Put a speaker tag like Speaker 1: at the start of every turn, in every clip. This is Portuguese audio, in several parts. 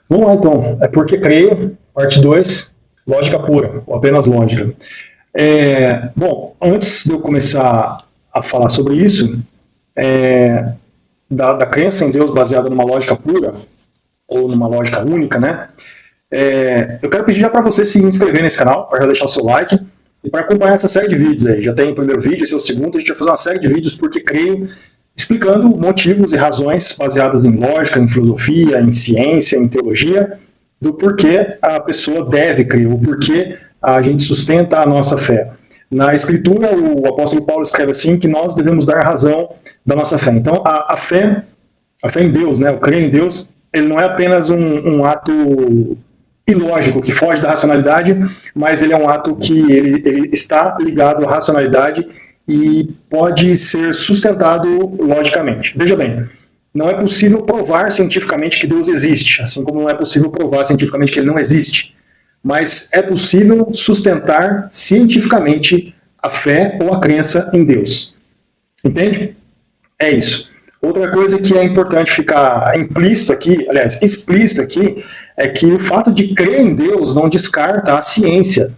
Speaker 1: Vamos lá então. É porque creio, parte 2, lógica pura, ou apenas lógica. Bom, antes de eu começar a falar sobre isso, da crença em Deus baseada numa lógica pura, ou numa lógica única, né? Eu quero pedir já para você se inscrever nesse canal, para deixar o seu like, e para acompanhar essa série de vídeos aí. Já tem o primeiro vídeo, esse é o segundo, a gente vai fazer uma série de vídeos porque creio, explicando motivos e razões baseadas em lógica, em filosofia, em ciência, em teologia, do porquê a pessoa deve crer, o porquê a gente sustenta a nossa fé. Na Escritura, o apóstolo Paulo escreve assim, que nós devemos dar razão da nossa fé. Então, a fé em Deus, né, o crer em Deus, ele não é apenas um ato ilógico, que foge da racionalidade, mas ele é um ato que ele está ligado à racionalidade e pode ser sustentado logicamente. Veja bem, não é possível provar cientificamente que Deus existe, assim como não é possível provar cientificamente que ele não existe. Mas é possível sustentar cientificamente a fé ou a crença em Deus. Entende? É isso. Outra coisa que é importante ficar implícito aqui, aliás, explícito aqui, é que o fato de crer em Deus não descarta a ciência.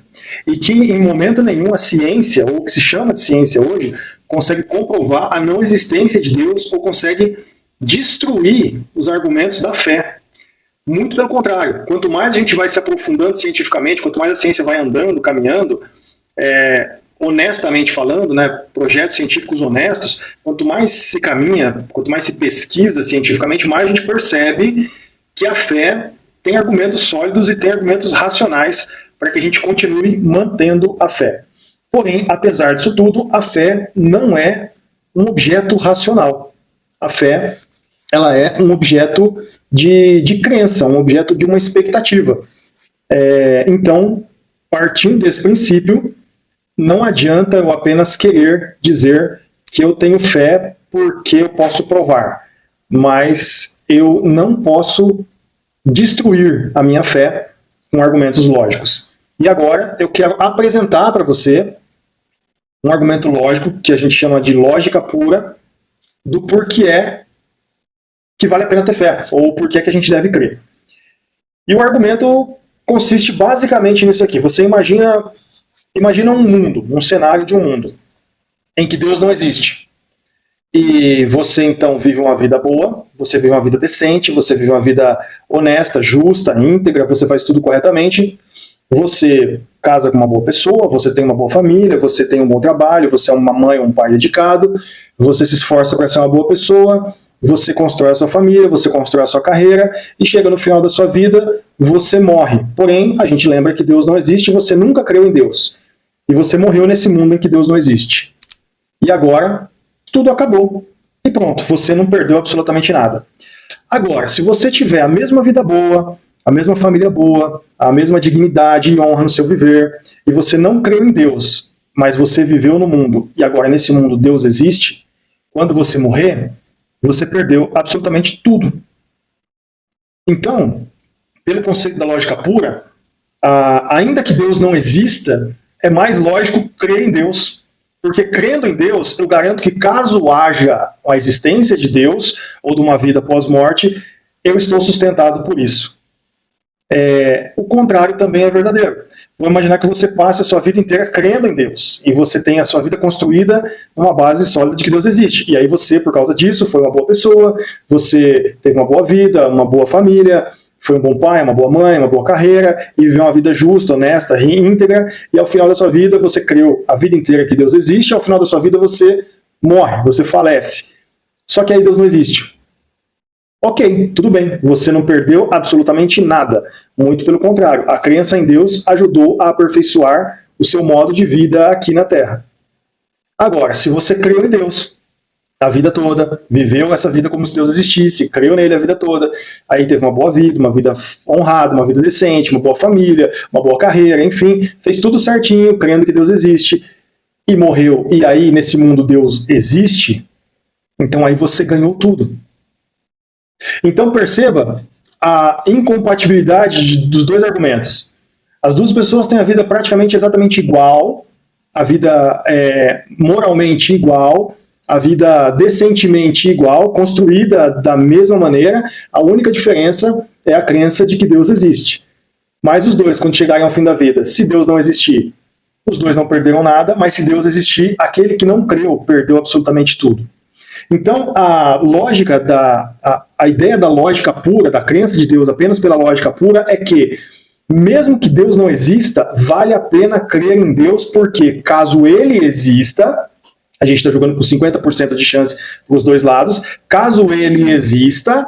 Speaker 1: E que em momento nenhum a ciência, ou o que se chama de ciência hoje, consegue comprovar a não existência de Deus ou consegue destruir os argumentos da fé. Muito pelo contrário, quanto mais a gente vai se aprofundando cientificamente, quanto mais a ciência vai andando, caminhando, honestamente falando, né, projetos científicos honestos, quanto mais se caminha, quanto mais se pesquisa cientificamente, mais a gente percebe que a fé tem argumentos sólidos e tem argumentos racionais para que a gente continue mantendo a fé. Porém, apesar disso tudo, a fé não é um objeto racional. A fé, ela é um objeto de crença, um objeto de uma expectativa. Então, partindo desse princípio, não adianta eu apenas querer dizer que eu tenho fé porque eu posso provar, mas eu não posso destruir a minha fé com argumentos lógicos. E agora eu quero apresentar para você um argumento lógico que a gente chama de lógica pura do porquê é que vale a pena ter fé, ou porquê que a gente deve crer. E o argumento consiste basicamente nisso aqui. Você imagina um mundo, um cenário de um mundo, em que Deus não existe. E você então vive uma vida boa, você vive uma vida decente, você vive uma vida honesta, justa, íntegra, você faz tudo corretamente, você casa com uma boa pessoa, você tem uma boa família, você tem um bom trabalho, você é uma mãe ou um pai dedicado, você se esforça para ser uma boa pessoa, você constrói a sua família, você constrói a sua carreira, e chega no final da sua vida, você morre. Porém, a gente lembra que Deus não existe, você nunca creu em Deus. E você morreu nesse mundo em que Deus não existe. E agora, tudo acabou. E pronto, você não perdeu absolutamente nada. Agora, se você tiver a mesma vida boa, a mesma família boa, a mesma dignidade e honra no seu viver, e você não creu em Deus, mas você viveu no mundo, e agora nesse mundo Deus existe, quando você morrer, você perdeu absolutamente tudo. Então, pelo conceito da lógica pura, ainda que Deus não exista, é mais lógico crer em Deus. Porque crendo em Deus, eu garanto que caso haja a existência de Deus, ou de uma vida pós-morte, eu estou sustentado por isso. O contrário também é verdadeiro. Vamos imaginar que você passe a sua vida inteira crendo em Deus, e você tem a sua vida construída numa base sólida de que Deus existe. E aí você, por causa disso, foi uma boa pessoa, você teve uma boa vida, uma boa família, foi um bom pai, uma boa mãe, uma boa carreira, e viveu uma vida justa, honesta, íntegra, e ao final da sua vida você creu a vida inteira que Deus existe, e ao final da sua vida você morre, você falece. Só que aí Deus não existe. Ok, tudo bem, você não perdeu absolutamente nada. Muito pelo contrário, a crença em Deus ajudou a aperfeiçoar o seu modo de vida aqui na Terra. Agora, se você creu em Deus a vida toda, viveu essa vida como se Deus existisse, creu nele a vida toda, aí teve uma boa vida, uma vida honrada, uma vida decente, uma boa família, uma boa carreira, enfim, fez tudo certinho, crendo que Deus existe, e morreu, e aí nesse mundo Deus existe, então aí você ganhou tudo. Então perceba a incompatibilidade dos dois argumentos. As duas pessoas têm a vida praticamente exatamente igual, a vida é moralmente igual, a vida decentemente igual, construída da mesma maneira, a única diferença é a crença de que Deus existe. Mas os dois, quando chegarem ao fim da vida, se Deus não existir, os dois não perderam nada, mas se Deus existir, aquele que não creu perdeu absolutamente tudo. Então, a lógica a ideia da lógica pura, da crença de Deus apenas pela lógica pura, é que, mesmo que Deus não exista, vale a pena crer em Deus, porque caso ele exista, a gente está jogando com 50% de chance para os dois lados, caso ele exista,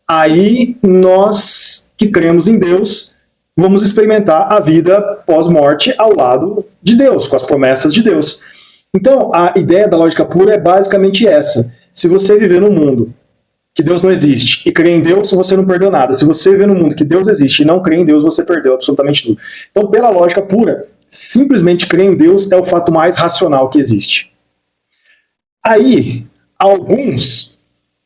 Speaker 1: aí nós que cremos em Deus vamos experimentar a vida pós-morte ao lado de Deus, com as promessas de Deus. Então, a ideia da lógica pura é basicamente essa. Se você viver num mundo que Deus não existe e crê em Deus, você não perdeu nada. Se você viver num mundo que Deus existe e não crê em Deus, você perdeu absolutamente tudo. Então, pela lógica pura, simplesmente crer em Deus é o fato mais racional que existe. Aí, alguns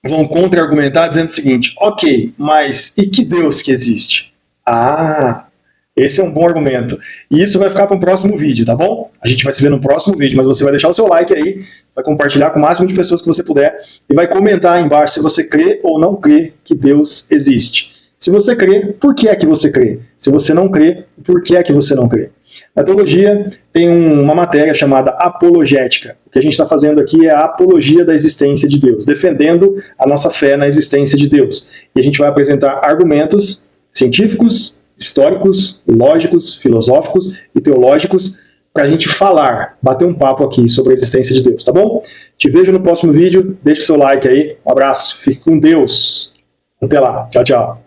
Speaker 1: vão contra-argumentar dizendo o seguinte: ok, mas e que Deus que existe? Ah, esse é um bom argumento. E isso vai ficar para um próximo vídeo, tá bom? A gente vai se ver no próximo vídeo, mas você vai deixar o seu like aí, vai compartilhar com o máximo de pessoas que você puder e vai comentar aí embaixo se você crê ou não crê que Deus existe. Se você crê, por que é que você crê? Se você não crê, por que é que você não crê? Na teologia tem uma matéria chamada apologética. O que a gente está fazendo aqui é a apologia da existência de Deus, defendendo a nossa fé na existência de Deus. E a gente vai apresentar argumentos científicos, históricos, lógicos, filosóficos e teológicos para a gente falar, bater um papo aqui sobre a existência de Deus, tá bom? Te vejo no próximo vídeo, deixa o seu like aí, um abraço, fique com Deus, até lá, tchau, tchau.